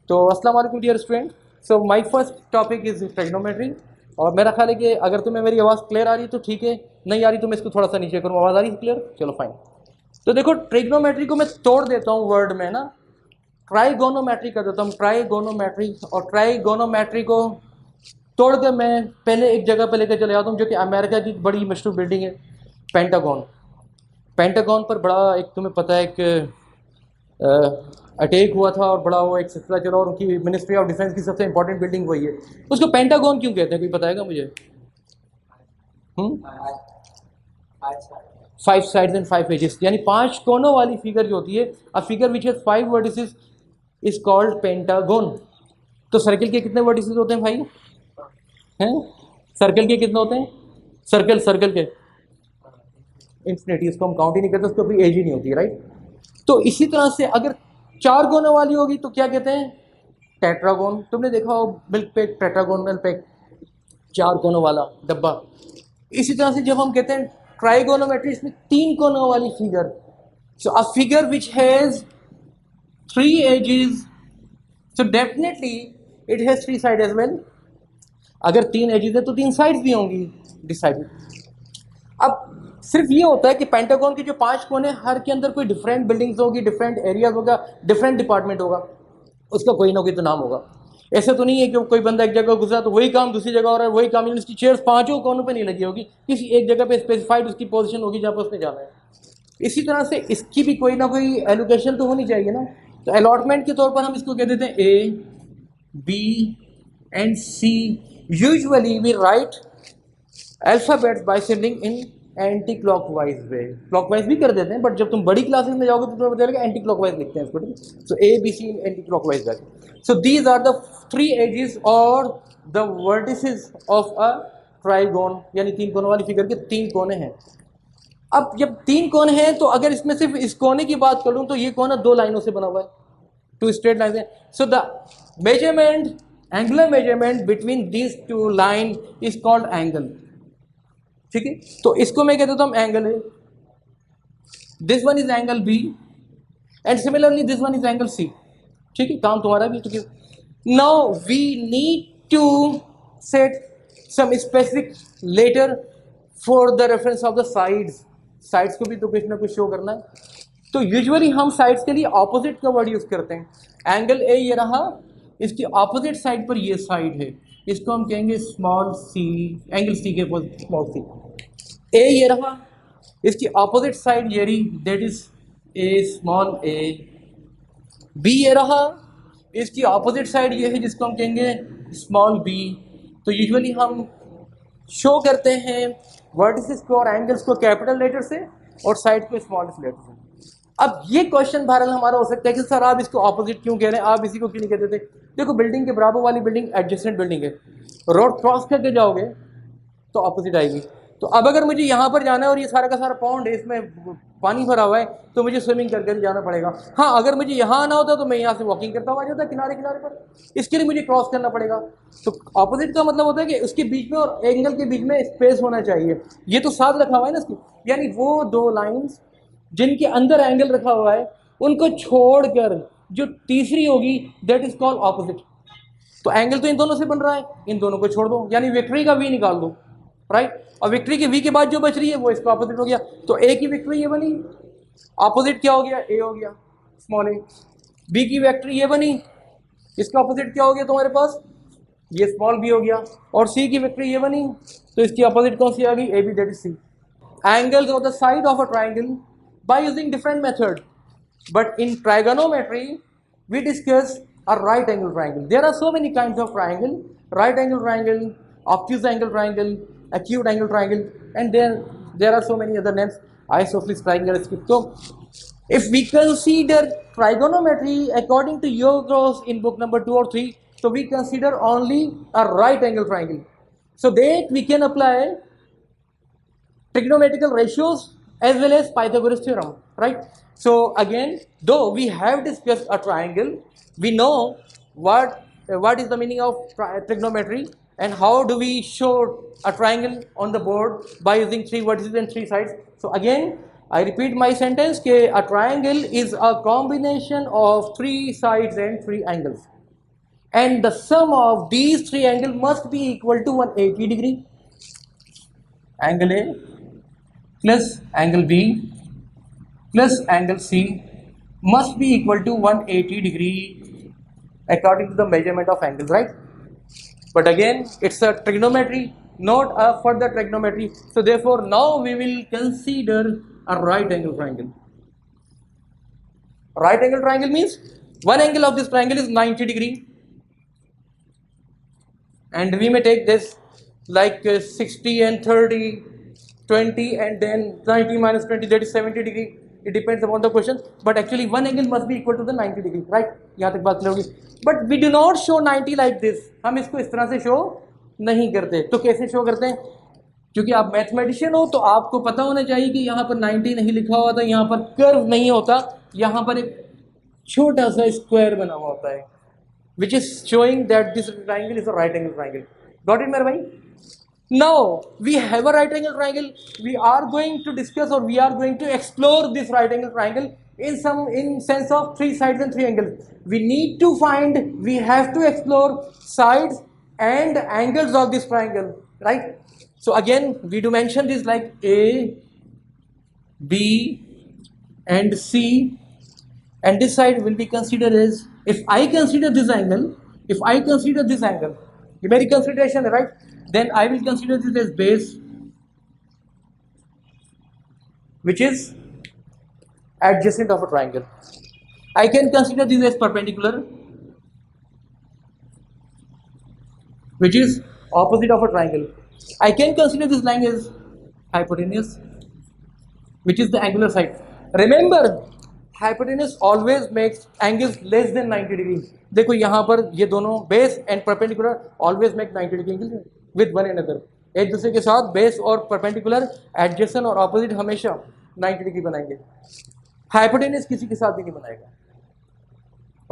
तो अस्सलाम वालेकुम dear student. So my first topic is trigonometry. और मेरा ख्याल है कि अगर तुम्हें मेरी आवाज़ क्लियर आ रही है तो ठीक है, नहीं आ रही तो मैं इसको थोड़ा सा नीचे करूँ। आवाज़ आ रही है क्लियर? चलो फाइन। तो देखो ट्रिग्नोमेट्री को मैं तोड़ देता हूँ वर्ड में ना, ट्राइगोनोमेट्री कर देता हूँ, ट्राइगोनोमेट्री। और ट्राइगोनोमेट्री को तोड़ के मैं पहले एक जगह पे लेकर चले जाता हूँ जो कि अमेरिका की बड़ी मशहूर बिल्डिंग है, पेंटागन। पेंटागन पर बड़ा एक तुम्हें पता है एक अटैक हुआ था और बड़ा वो एक सिलसिला चला, और उनकी मिनिस्ट्री ऑफ डिफेंस की सबसे इंपॉर्टेंट बिल्डिंग वही है। उसको पेंटागन क्यों कहते हैं, कोई बताएगा मुझे? 5 sides and 5 edges, यानी 5 कोनों वाली फिगर जो होती है, अ figure which has 5 vertices is called pentagon. तो सर्किल के कितने वर्टिसेस होते हैं भाई? हैं? सर्कल के कितने होते हैं? सर्कल के इंफिनिटी, इसको हम काउंट ही नहीं करते, उसको कोई एज ही नहीं होती, राइट? तो इसी तरह से अगर 4 कोनों वाली होगी तो क्या कहते हैं? टेट्रागोन। तुमने देखा हो मिल्क पैक, टेट्रागोनल पैक, 4 कोनों वाला डब्बा। इसी तरह से जब हम कहते हैं ट्राइगोनोमेट्री, इसमें 3 कोनों वाली figure, so a figure which has 3 edges, so definitely it has 3 sides as well. अगर 3 edges है तो 3 sides भी होंगी डिसाइडेड। अब सिर्फ ये होता है कि पेंटागन के जो 5 कोने, हर के अंदर कोई डिफरेंट बिल्डिंग्स होगी, डिफरेंट एरियाज होगा, डिफरेंट डिपार्टमेंट होगा, उसका कोई ना कोई तो नाम होगा। ऐसा तो नहीं है कि कोई बंदा एक जगह गुजरा तो वही काम दूसरी जगह हो रहा है, वही काम, उसकी चेयर्स 5 कोनों पे नहीं लगी होगी, किसी एक जगह पे स्पेसिफाइड उसकी पोजीशन होगी जहाँ पर उसने जाना है। इसी तरह से इसकी भी कोई ना कोई एलोकेशन तो होनी चाहिए ना। तो अलॉटमेंट के तौर पर हम इसको कह देते हैं A, B and C. Usually we write alphabets by sending in anti clockwise way. Clockwise भी कर देते हैं, बट जब तुम बड़ी क्लासेस में जाओगे तो तुम्हें पता चलेगा एंटी क्लॉकवाइज लिखते हैं इसको। So A B C anti clockwise way. So these are the 3 edges और the vertices of a trigon, यानी 3 कोनों वाली फिगर के 3 कोने हैं। अब जब 3 कोने हैं तो अगर इसमें सिर्फ इस कोने की बात करूं तो ये कोना 2 लाइनों से बना हुआ है, 2 straight lines है। So the measurement, angular measurement between these 2 line is called angle. ठीक है, तो इसको मैं कह देता हूं एंगल है। This one is angle B and similarly this one is angle C. ठीक है, काम तुम्हारा भी। तो now we need to set some specific letter for the reference of the sides. Sides को भी तो कुछ ना कुछ शो करना है। तो यूजुअली हम साइड्स के लिए ऑपोजिट का वर्ड यूज करते हैं। एंगल ए ये रहा, इसकी ऑपोजिट साइड पर ये साइड है, इसको हम कहेंगे स्मॉल सी। एंगल सी के स्मॉल सी। ए ये रहा, इसकी ऑपोजिट साइड ये रही, that is a small a. B ये रहा, इसकी ऑपोजिट साइड ये है जिसको हम कहेंगे स्मॉल बी। तो यूजुअली हम शो करते हैं वर्टिसेस को और एंगल्स को कैपिटल लेटर से और साइड को स्मॉलेस्ट लेटर से। अब ये क्वेश्चन बहरहाल हमारा हो सकता है कि सर आप इसको ऑपोजिट क्यों कह रहे हैं, आप इसी को क्यों नहीं कहते थे? देखो, बिल्डिंग के बराबर वाली बिल्डिंग एडजेसेंट बिल्डिंग है, रोड क्रॉस करके जाओगे तो ऑपोजिट आएगी। तो अब अगर मुझे यहाँ पर जाना है और ये सारा का सारा पॉन्ड है, इसमें पानी भरा हुआ है, तो मुझे स्विमिंग करके जाना पड़ेगा। हाँ, अगर मुझे यहाँ आना होता तो मैं यहाँ से वॉकिंग करता हुआ जाता किनारे किनारे पर, इसके लिए मुझे क्रॉस करना पड़ेगा। तो ऑपोजिट का मतलब होता है कि उसके बीच में और एंगल के बीच में स्पेस होना चाहिए। ये तो साथ रखा हुआ है ना इसकी, यानी वो 2 लाइन्स जिनके अंदर एंगल रखा हुआ है उनको छोड़कर जो तीसरी होगी दैट इज कॉल्ड ऑपोजिट। तो एंगल तो इन दोनों से बन रहा है, इन दोनों को छोड़ दो, यानी विक्ट्री का वी निकाल दो, राइट? और विक्ट्री के वी के बाद जो बच रही है वो इसका ऑपोजिट हो गया। तो ए की विक्ट्री ये बनी, ऑपोजिट क्या हो गया? ए हो गया स्मॉल ए। बी की विक्ट्री ये बनी, इसका ऑपोजिट क्या हो गया तुम्हारे पास? ये स्मॉल बी हो गया। और सी की विक्ट्री ये बनी, तो इसकी ऑपोजिट कौन सी आ गई? A B, that is C. Angles of the side of a triangle by using different method, but in trigonometry we discuss a right angle triangle. There are so many kinds of triangle: right angle triangle, obtuse angle triangle, acute angle triangle, and there are so many other names, isosceles triangle, so if we consider trigonometry according to your course in book number 2 or 3, so we consider only a right angle triangle, so that we can apply trigonometrical ratios as well as Pythagoras theorem, right? So again, though we have discussed a triangle, we know what is the meaning of trigonometry and how do we show a triangle on the board by using 3 vertices and 3 sides. So again, I repeat my sentence, a triangle is a combination of 3 sides and 3 angles. and the sum of these three angles must be equal to 180 degree. Angle A plus angle B plus angle C must be equal to 180 degree according to the measurement of angles, right? But again, it's a trigonometry, not a further trigonometry. So therefore, now we will consider a right angle triangle. Right angle triangle means one angle of this triangle is 90 degree, and we may take this like 60 and 30, 20, and then 90 minus 20, that is 70 degree. It depends upon the question, but actually one angle must be equal to the 90 degree, right? यहाँ तक बात होगी. But we do not show 90 like this. हम इसको इस तरह से show नहीं करते. तो कैसे show करते हैं? क्योंकि आप मैथमेटिशियन हो तो आपको पता होना चाहिए कि यहाँ पर 90 नहीं लिखा हुआ था, यहाँ पर कर्व नहीं होता, यहाँ पर एक छोटा सा स्क्वायर बना हुआ होता है, which is showing that this triangle is a right angle triangle. Got it, मेरे भाई? Now we have a right angle triangle. We are going to discuss, or we are going to explore this right angle triangle in sense of three sides and three angles. We need to find, we have to explore sides and angles of this triangle, right? So again, we do mention this like A, B, and C, and this side will be considered as, if I consider this angle, ये मेरी consideration है, right? Then I will consider this as base, which is adjacent of a triangle. I can consider this as perpendicular, which is opposite of a triangle. I can consider this line as hypotenuse, which is the angular side. Remember, hypotenuse always makes angles less than 90 degrees. देखो यहाँ पर ये दोनों base and perpendicular always make 90 degree angles with one another. एक दूसरे के साथ base और perpendicular, adjacent और opposite हमेशा 90 डिग्री बनाएंगे. हाइपोटेन्यूज किसी के साथ भी नहीं बनाएगा,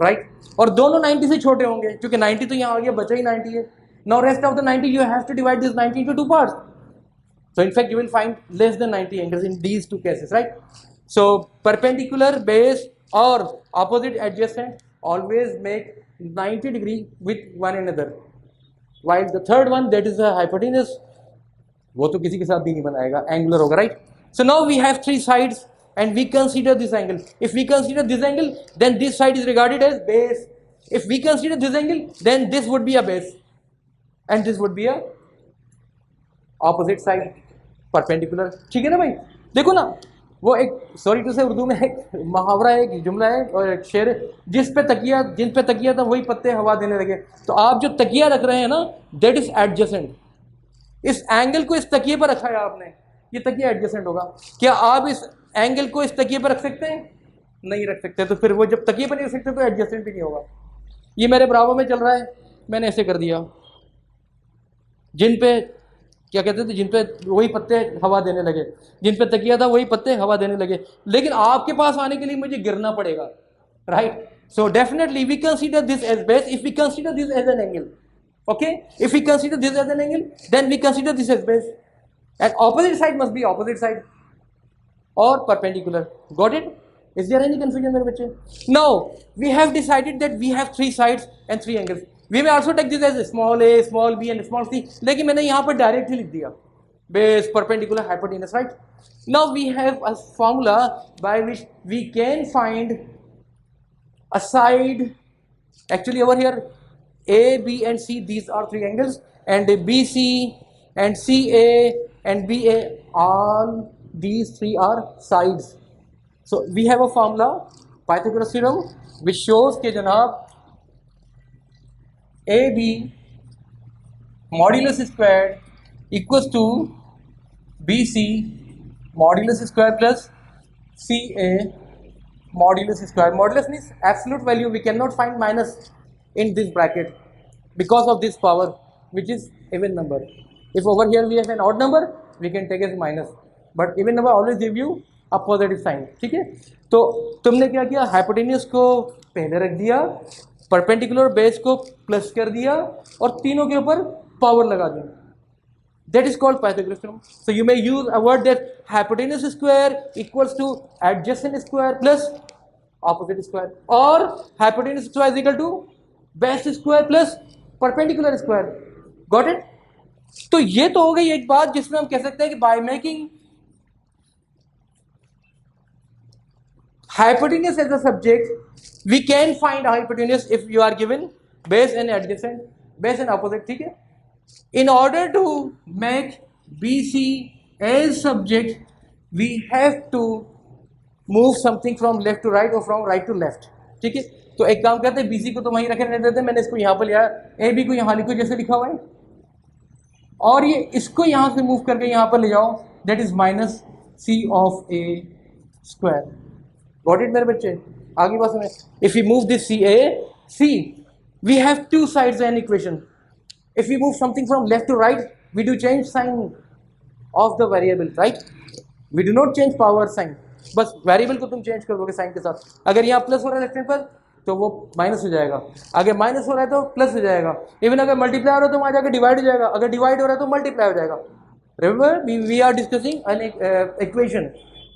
राइट? और दोनों 90 से छोटे होंगे, क्योंकि 90 तो यहाँ आ गया, बचा ही 90 है. Now rest of the 90 you have to divide this 90 into two parts. So in fact you will find less than 90 angles in these two cases, right? So perpendicular, base or opposite adjacent always make 90 degree with one another, while the third one, that is a hypotenuse, वो तो किसी के साथ भी नहीं बनाएगा, angular होगा, right? So now we have three sides and we consider this angle. If we consider this angle, then this side is regarded as base. If we consider this angle, then this would be a base and this would be a opposite side, perpendicular. ठीक है ना भाई? देखो ना, वो एक, sorry to से, उर्दू में एक मुहावरा है, एक जुमला है और एक शेर है, जिन पे तकिया था वही पत्ते हवा देने लगे. तो आप जो तकिया रख रहे हैं ना, दैट इज एडजेसेंट. इस एंगल को इस तकिए पर रखा है आपने, ये तकिया एडजेसेंट होगा. क्या आप इस एंगल को इस तकिए पर रख सकते हैं? नहीं रख सकते. तो फिर वो जब तकिए पर नहीं रख सकते तो एडजेसेंट भी नहीं होगा. ये मेरे बराबर में चल रहा है, मैंने ऐसे कर दिया, जिन पे क्या कहते थे, जिन पे वही पत्ते हवा देने लगे, जिन पे तकिया था वही पत्ते हवा देने लगे. लेकिन आपके पास आने के लिए मुझे गिरना पड़ेगा, right? So definitely we consider this as base if we consider this as an angle. Okay, if we consider this as an angle, then we consider this as base, and opposite side must be opposite side or perpendicular. Got it? Is there any confusion, मेरे बच्चे? Now we have decided that we have three sides and three angles. We may also take this as small a, small b and small c, लेकिन मैंने यहाँ पर direct ही लिख दिया, base, perpendicular, hypotenuse, right? Now we have a formula by which we can find a side. Actually over here, A, B and C, these are three angles, and BC and CA and BA, all these three are sides. So we have a formula, Pythagoras theorem, which shows कि जनाब AB modulus squared equals to BC modulus square plus CA modulus square. Modulus means absolute value. We cannot find minus in this bracket because of this power, which is even number. If over here we have an odd number, we can take as minus, but even number always give you a positive sign. ठीक है? तो तुमने क्या किया, hypotenuse को पहले रख दिया, परपेंडिकुलर बेस को प्लस कर दिया और तीनों के ऊपर पावर लगा दिया. That is called Pythagoras theorem. So you may use a word that hypotenuse square equals to adjacent square plus opposite square, or hypotenuse square is equal to base square plus perpendicular square, got it. तो ये तो हो गई एक बात जिसमें हम कह सकते हैं कि by making hypotenuse as a subject, we can find hypotenuse if you are given base and adjacent, base and opposite, ठीक है। In order to make BC as subject, we have to move something from left to right or from right to left, ठीक है। तो एक काम करते हैं, BC को तो वहीं रखे रहने देते हैं, मैंने इसको यहाँ पर लिया, AB को यहाँ लिखो जैसे लिखा हुआ है, और ये इसको यहाँ से मूव करके यहाँ पर ले जाओ, that is minus C of A square, got it मेरे बच्चे। आगे बात सुने, if you move this C, we have two sides an equation, if you move something from left to right, we do change sign of the variable, right, we do not change power sign, बस variable को तुम change कर दोगे sign के साथ। अगर यहाँ plus हो रहा है लेफ्ट हैंड पर तो वो माइनस हो जाएगा, अगर माइनस हो रहा है तो प्लस हो जाएगा, इवन अगर मल्टीप्लाई हो रहा है तो वहाँ जाकर डिवाइड हो जाएगा, अगर डिवाइड हो रहा है तो मल्टीप्लाई हो जाएगा। Remember we are discussing an equation,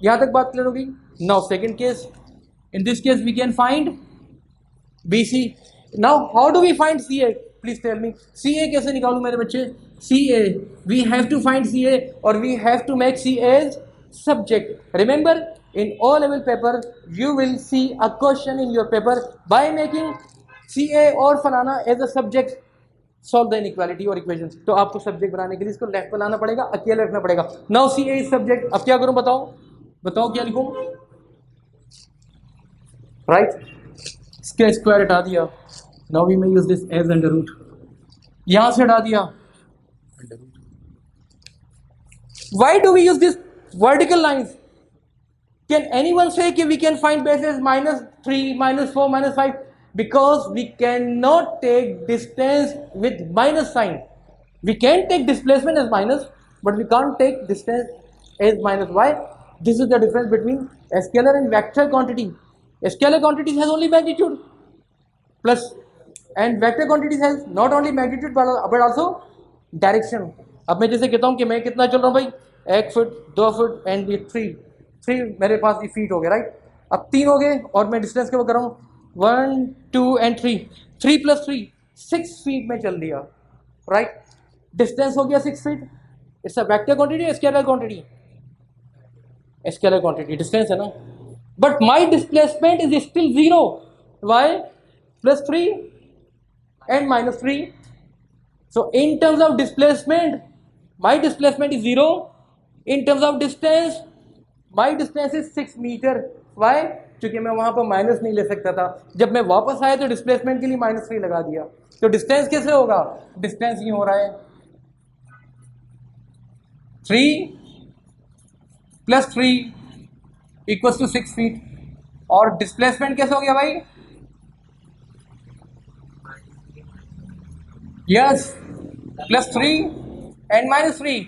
यहाँ तक बात क्लियर होगी। Now second case, in this case we can find BC। Now how do we find CA, please tell me, CA कैसे निकालूं मेरे बच्चे? CA, we have to find CA और we have to make C as subject। Remember, in O level paper you will see a question in your paper by making CA और फलाना as a subject, solve the inequality और equations। तो आपको subject बनाने के लिए इसको left पर लाना पड़ेगा, अकेले रखना पड़ेगा। Now CA is subject, अब क्या करूं बताओ, बताओ क्या लिखूं, राइट, इसके स्क्वायर हटा दिया, now we may use this as under root, यहां से हटा दिया, why do we use this vertical lines? Can anyone say कि we can find bases -3, -4, -5? Because we cannot take distance with minus sign. We can take displacement as minus, but we can't take distance as minus. Why? This is the difference between scalar and vector quantity. Scalar quantities has only magnitude plus, and vector quantities has not only magnitude but also direction. अब मैं जैसे कहता हूँ कि मैं कितना चल रहा हूँ भाई, 1 फुट 2 फुट एंड ये 3 मेरे पास ये फीट हो गया, राइट। अब 3 हो गए और मैं डिस्टेंस के वो कर रहा हूँ 1 2 एंड 3 + 3 6 फीट में चल दिया, राइट, डिस्टेंस हो गया 6 feet. It's a vector quantity, scalar quantity, scalar quantity, distance है ना, but my displacement is still 0, y, +3 and -3। So in terms of displacement, my displacement is 0. In terms of distance, my distance is 6 metre. Why? क्योंकि मैं वहाँ पर minus नहीं ले सकता था, जब मैं वापस आया तो डिस्प्लेसमेंट के लिए -3 लगा दिया। तो डिस्टेंस कैसे होगा, डिस्टेंस ये हो रहा है 3 + 3 = 6 फीट, और डिस्प्लेसमेंट कैसे हो गया भाई, यस, +3 एंड -3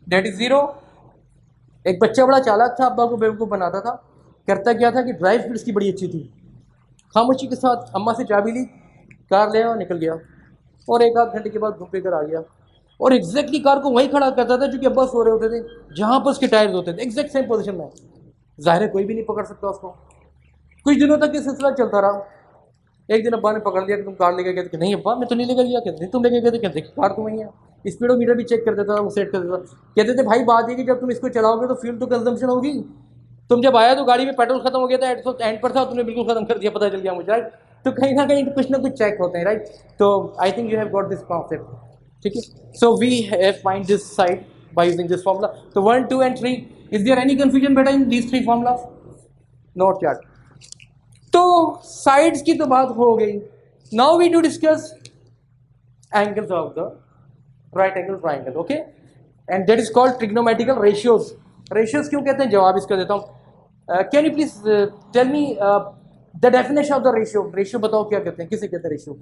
दैट इज 0। एक बच्चा बड़ा चालाक था, अब्बा को बेवकूफ़ बनाता था। करता क्या था कि ड्राइव स्पीड इसकी बड़ी अच्छी थी, खामोशी के साथ अम्मा से चाबी ली, कार ले और निकल गया, और 1 आध घंटे के बाद घूम फिर कर आ गया, और एग्जैक्टली कार को वहीं खड़ा करता था क्योंकि अब्बा सो रहे होते थे, जहाँ पर उसके टायर्स होते थे एग्जैक्ट सेम पोजीशन में। जाहिर है कोई भी नहीं पकड़ सकता उसको। कुछ दिनों तक ये सिलसिला चलता रहा। एक दिन अब्बा ने पकड़ लिया कि तुम कार लेके गए थे, नहीं अब्बा मैं तो नहीं लेकर गया, कहते तुम लेके गए थे, कहते कार तो वहीं है। स्पीडोमीटर भी चेक कर देता था, वो सेट कर देता था। कहते थे भाई बात ये कि जब तुम इसको चलाओगे तो फ्यूल तो कंजम्पशन होगी, तुम जब आया तो गाड़ी में पेट्रोल खत्म हो गया था, एंड पर था, तुमने बिल्कुल खत्म कर दिया, पता चल गया मुझे, राइट। तो कहीं ना कहीं कुछ ना कुछ चेक होते हैं, राइट। तो I think you have got this concept, ठीक है। So we have find this side by using this formula. तो 1 2 and 3, is there any confusion बेटा in these 3 formulas? Not yet. तो साइड्स की तो बात हो गई। Now we do discuss angles of the right angle triangle, okay, and that is called trigonometrical ratios. Ratios क्यों कहते हैं, जवाब इसका देता हूँ। Can you please tell me the definition of the ratio? Ratio बताओ क्या कहते हैं, किसे कहते हैं रेशियो?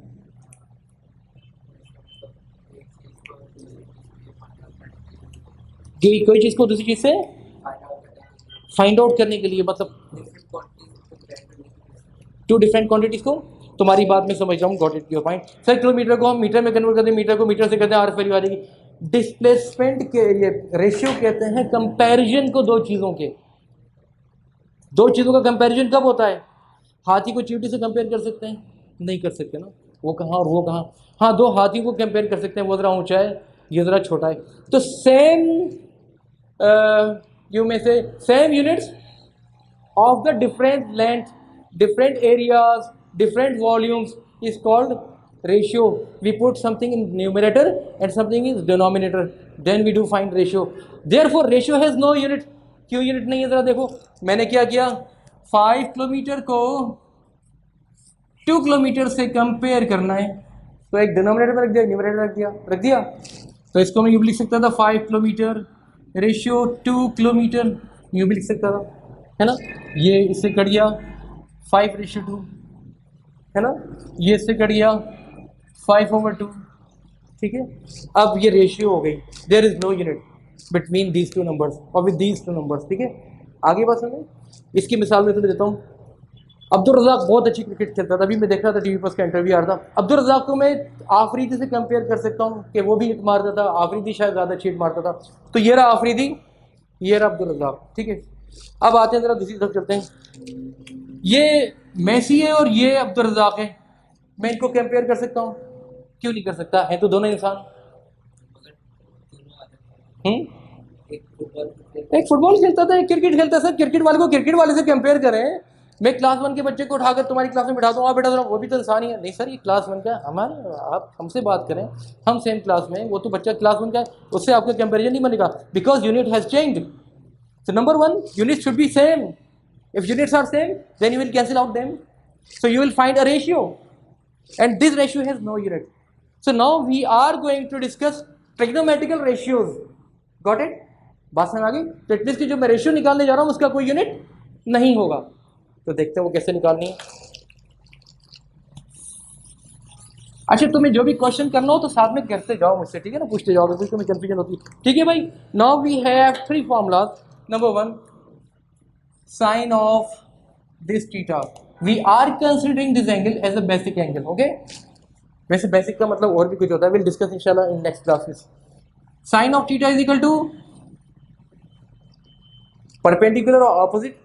कि कोई चीज को दूसरी चीज से फाइंड आउट करने के लिए, मतलब 2 डिफरेंट क्वांटिटीज को। तुम्हारी बात में समझ रहा हूँ, got it your point. Sir kilometre को हम मीटर में कन्वर्ट करते हैं, मीटर को मीटर से करते हैं, आर वैल्यू आ जाएगी। डिस्प्लेसमेंट के लिए रेशियो कहते हैं कंपैरिजन को 2 चीज़ों के। 2 चीज़ों का कंपैरिजन कब होता है? हाथी को चींटी से कंपेयर कर सकते हैं? नहीं कर सकते ना। वो कहाँ और वो कहाँ? हाँ, दो हाथी को कंपेयर कर सकते हैं, वो ज़रा ऊंचा है, ये ज़रा छोटा है। तो सेम यू में से same units of the different length, different areas, different volumes is called ratio. We put something in numerator and something in denominator, then we do find ratio. Therefore ratio has no unit. क्यों unit नहीं है? जरा देखो, मैंने क्या किया, 5 kilometre को 2 kilometre से कंपेयर करना है, तो एक डिनोमिनेटर में रख दिया, न्यूमरेटर रख दिया। तो इसको मैं यूँ भी लिख सकता था 5 किलोमीटर रेशियो 2 किलोमीटर, यूँ भी लिख सकता था, है ना। ये इससे कट गया 5:2, है ना। ये इससे कट गया 5/2, ठीक है। अब ये रेशियो हो गई, there is no unit between these two numbers और विद दीज टू नंबर्स, ठीक है। आगे बात समझे। इसकी मिसाल मैं तुम्हें देता हूँ। अब्दुल रज़ाक बहुत अच्छी क्रिकेट खेलता था, अभी मैं देख रहा था टीवी पर, उसका इंटरव्यू आ रहा था। अब्दुल रज़ाक को मैं आफरीदी से कंपेयर कर सकता हूँ कि वो भी हिट मारता था, आफरीदी शायद ज़्यादा अच्छी हिट मारता था। तो ये रहा आफरीदी, ये रहा अब्दुल रज़ाक, ठीक है। अब आते हैं जरा दूसरी तरफ चलते हैं। ये मेसी है और ये अब्दुल रज़ाक है, मैं इनको कंपेयर कर सकता हूँ? क्यों नहीं कर सकता? है तो दोनों इंसान। एक फुटबॉल खेलता था, एक क्रिकेट खेलता है। सर क्रिकेट वाले को क्रिकेट वाले से कंपेयर करें, मैं क्लास 1 के बच्चे को उठाकर तुम्हारी क्लास में बिठा दूँ, आप बेटा वो भी तो इंसान ही है। नहीं सर, ये क्लास 1 का हमारे, आप हमसे बात करें, हम सेम क्लास में, वो तो बच्चा क्लास 1 का है, उससे आपका कंपेरिजन नहीं बनेगा, because unit has changed. So number one, units should be same. If units are same, then you will cancel out them. So you will find a ratio, and this ratio has no unit. So now we are going to discuss trigonometrical ratios. Got it? बात समझ आ गई? तो at least जो मैं ratio निकालने जा रहा हूँ उसका कोई यूनिट नहीं होगा। तो देखते हैं वो कैसे निकालनी है। अच्छा, तुम्हें जो भी क्वेश्चन करना हो तो साथ में करते जाओ मुझसे, ठीक है ना, पूछते जाओ, बिल्कुल तुम्हें कंफ्यूजन होती है, ठीक है भाई। Now we have 3 formulas. Number 1, sine of this theta. We are considering this angle as a basic angle, okay? वैसे बेसिक का मतलब और भी कुछ होता है, we'll discuss इंशाल्लाह in next classes. Sine of theta is equal to perpendicular or opposite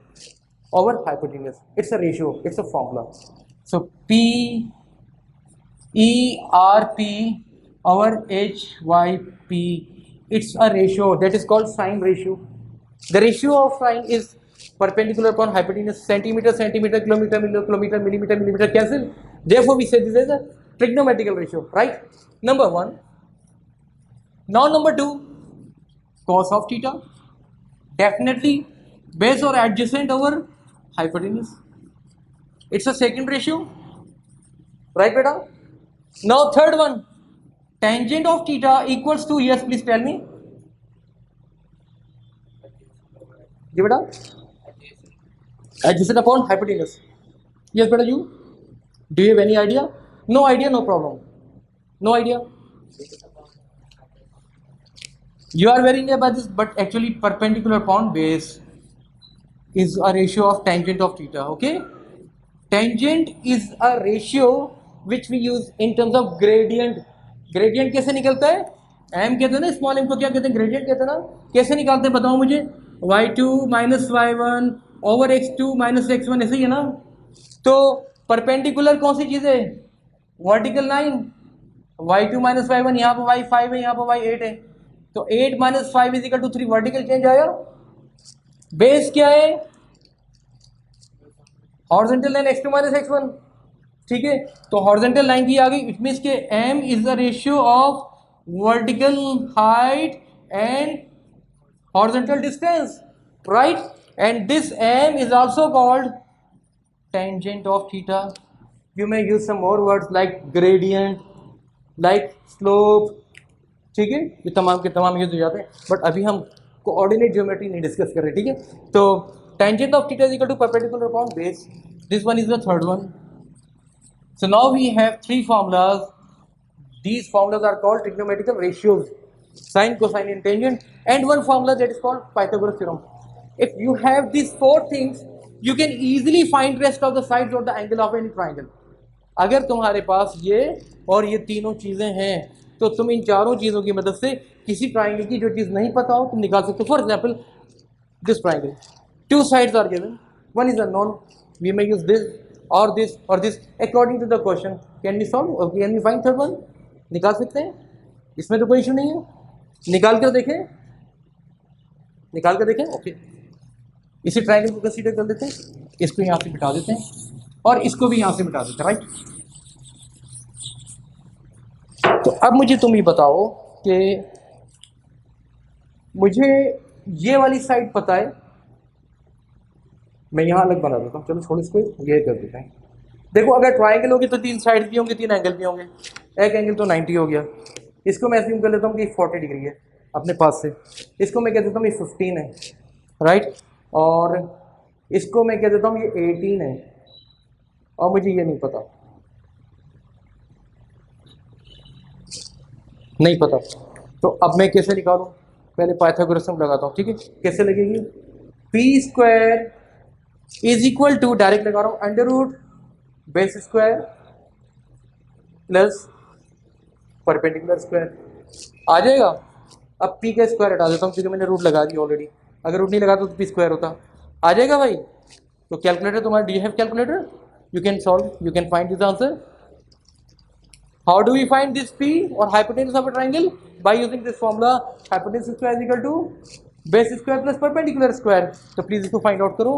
over hypotenuse. It's a ratio, it's a formula. So P E R P over H Y P, it's a ratio that is called sine ratio. The ratio of sine is perpendicular upon hypotenuse. Centimeter, centimeter, kilometer, kilometer, millimeter, millimeter, cancel. Therefore, we say this is a trigonometrical ratio, right? Number 1. Now, number 2, cos of theta. Definitely base or adjacent over hypotenuse. It's a second ratio, right, beta? Now, third one, tangent of theta equals to, yes, please tell me. Give it up. Adjacent upon hypotenuse. Yes, beta, you? Do you have any idea? No idea, no problem. No idea. You are very near by this, but actually perpendicular upon base is a ratio of tangent of theta, okay? Tangent is a ratio which we use in terms of gradient. Gradient कैसे निकलता है? m कहते हैं ना, small m को क्या कहते हैं? ग्रेडियंट कहते हैं ना। कैसे निकालते हैं बताओ मुझे? y2 minus y1 over x2 minus x1, ऐसे ही है ना। तो परपेंडिकुलर कौन सी चीज़ है? Vertical line. y2 minus y1, यहाँ पर y5 है, यहाँ पर y8 है, तो 8 minus 5 is equal to 3, vertical change आया। बेस क्या है? Horizontal line x2 minus x1, ठीक है। तो हॉरिजॉन्टल लाइन की आ गई, इट मींस के m is the ratio of vertical height and horizontal distance, right? And this m is also called tangent of theta. You may use some more words like gradient, like slope, ठीक है। ये तमाम के तमाम use हो जाते हैं, but अभी हम कोऑर्डिनेट ज्योमेट्री नहीं डिस्कस कर रहे, ठीक है। तो tangent of theta is equal to perpendicular upon base. This one is the third one. So now we have 3 formulas. These formulas are called trigonometrical ratios: sine, cosine, and tangent, and one formula that is called Pythagoras theorem. If you have these 4 things, you can easily find rest of the sides of the angle of any triangle. अगर तुम्हारे पास ये और ये तीनों चीज़ें हैं, तो तुम इन चारों चीज़ों की मदद से किसी ट्राइंगल की जो चीज़ नहीं पता हो तुम निकाल सकते हो। For example, this triangle, 2 sides are given, one is unknown, we may use this, और this according to the question can be solve, can be find third one, निकाल सकते हैं, इसमें तो कोई इशू नहीं है, निकाल कर देखें, निकाल कर देखें। ओके, इसी ट्रायंगल को कंसीडर कर लेते हैं, इसको यहाँ से मिटा देते हैं और इसको भी यहाँ से मिटा देते हैं, राइट। तो अब मुझे तुम ये बताओ कि मुझे ये वाली साइड पता है, मैं यहाँ अलग बना देता हूँ, चलो छोड़ इसको, ये कर देते हैं। देखो अगर ट्रायंगल होगी तो 3 साइड भी होंगे, 3 एंगल भी होंगे, एक एंगल तो 90 हो गया, इसको मैं अज्यूम कर लेता हूँ कि 40 डिग्री है अपने पास से, इसको मैं कह देता हूँ ये 15 है, राइट, और इसको मैं कह देता हूँ ये 18 है, और मुझे ये नहीं पता, नहीं पता, तो अब मैं कैसे निकालूं, पहले पाइथागोरस लगाता हूँ, ठीक है, कैसे लगेगी, P square is equal to, direct लगा रहा हूँ, under root base square plus perpendicular square, आ जाएगा। अब पी का स्क्वायर हटा देता हूँ क्योंकि मैंने रूट लगा दी ऑलरेडी, अगर रूट नहीं लगाता तो पी स्क्वायर होता, आ जाएगा भाई। तो कैलकुलेटर तुम्हारा, do you have calculator, you can solve, you can find this answer. How do we find this P or hypotenuse of a triangle? By using this formula, hypotenuse square is equal to base square plus perpendicular square. तो please इसको find out करो।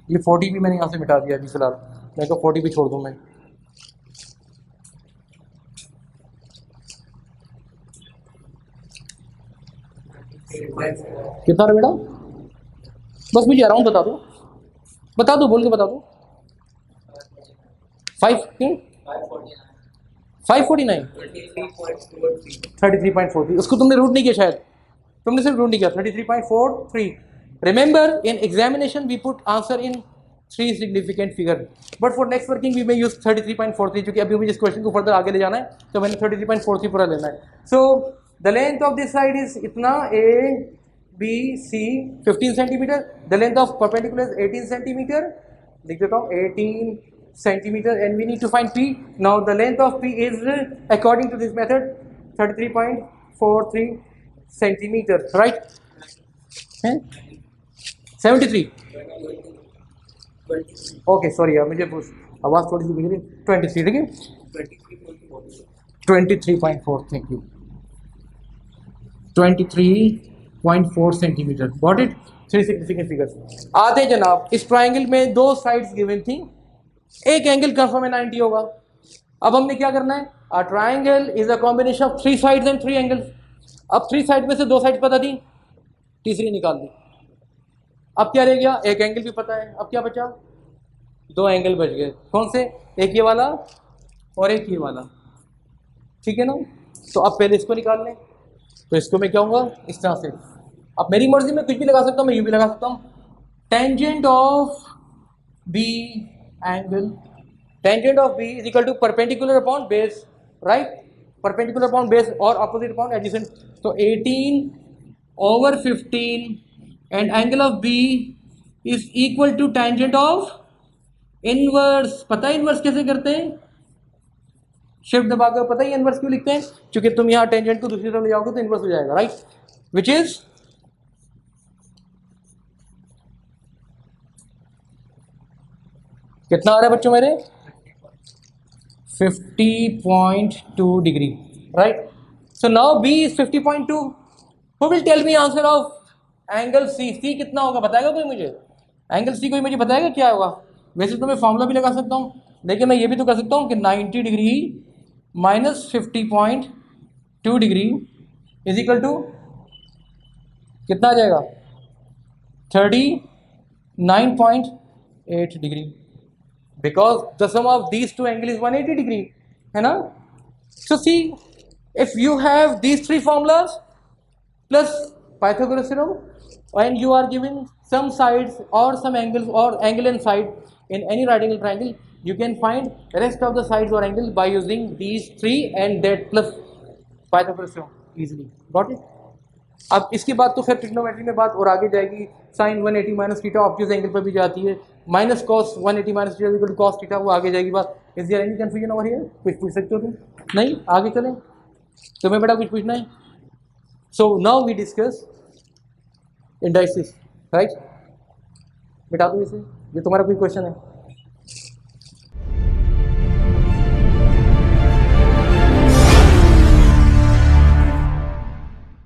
ये 40 भी मैंने यहाँ से मिटा दिया अभी फिलहाल, मैं तो 40 भी छोड़ दूँ मैं। कितना है बेटा, बस मुझे अराउंड बता दो, बता दो, बोल के बता दो। 549 33.43, उसको तुमने रूट नहीं किया शायद, तुमने सिर्फ रूट नहीं किया, 33.43। Remember in examination we put answer in 3 significant figure, but for next working we may use 33.43, क्योंकि अभी मुझे इस क्वेश्चन को फर्दर आगे ले जाना है, तो मैंने 33.43 पूरा लेना है। So the length of this side is इतना, A B C 15 centimetre, the length of perpendicular is 18 centimetre, लिख देता हूँ 18 centimeter, and we need to find P. Now the length of P is according to this method 33.43 centimeter, right? 73, okay, sorry यार मुझे आवाज़ थोड़ी सी बिगड़ी, 23, ठीक है, 23.4, thank you, 23.4 centimetre, got it. 3 significant figures आते जनाब। इस ट्राइंगल में 2 साइड्स गिवन थी, एक एंगल कंफर्म है 90 होगा। अब हमने क्या करना है, a triangle is a combination of 3 sides and 3 angles. अब 3 साइड में से 2 साइड पता थी, तीसरी निकाल दी। अब क्या रह गया, एक एंगल भी पता है, अब क्या बचा, 2 एंगल बच गए, कौन से, एक ये वाला और एक ये वाला, ठीक है ना। तो अब पहले इसको निकाल लें, तो इसको मैं क्या होगा इस तरह से, अब मेरी मर्जी में कुछ भी लगा सकता हूँ, मैं यूं भी लगा सकता हूँ, tangent of B angle, tangent of B is equal to perpendicular upon base, right, perpendicular upon base or opposite upon adjacent, so 18/15 and angle of B is equal to tangent of inverse। पता है inverse कैसे करते हैं, shift दबा कर, पता है inverse क्यों लिखते हैं, क्योंकि तुम यहाँ टेंजेंट को दूसरी तरफ ले जाओगे तो इनवर्स हो जाएगा, राइट, विच इज कितना आ रहा है बच्चों मेरे, 50.2 degree, right. So now B is 50.2, who will tell me answer of angle C, C कितना होगा बताएगा कोई मुझे, एंगल सी कोई मुझे बताएगा क्या होगा। वैसे तो मैं फॉर्मूला भी लगा सकता हूँ, लेकिन मैं ये भी तो कर सकता हूँ कि 90 degree minus 50.2 degree is equal to कितना आ जाएगा, 39.8 degree, because the sum of these 2 angles is 180 degree, है ना। So see, if you have these 3 formulas plus Pythagoras theorem and you are given some sides or some angles or angle and side in any right angle triangle, you can find rest of the sides or angles by using these 3 and that plus Pythagoras theorem easily, got it। अब इसके बाद तो फिर trigonometry में बात और आगे जाएगी, sine 180 minus theta obvious angle पर भी जाती है, minus cos 180 minus theta equal to cos theta, वो आगे जाएगी बात। Is there any confusion over here, कुछ पूछ सकते हो तुम, नहीं आगे चलें, तुम्हें बेटा कुछ पूछना है। So now we discuss indices, right, मिटा दो इसे, ये तुम्हारा कोई क्वेश्चन है?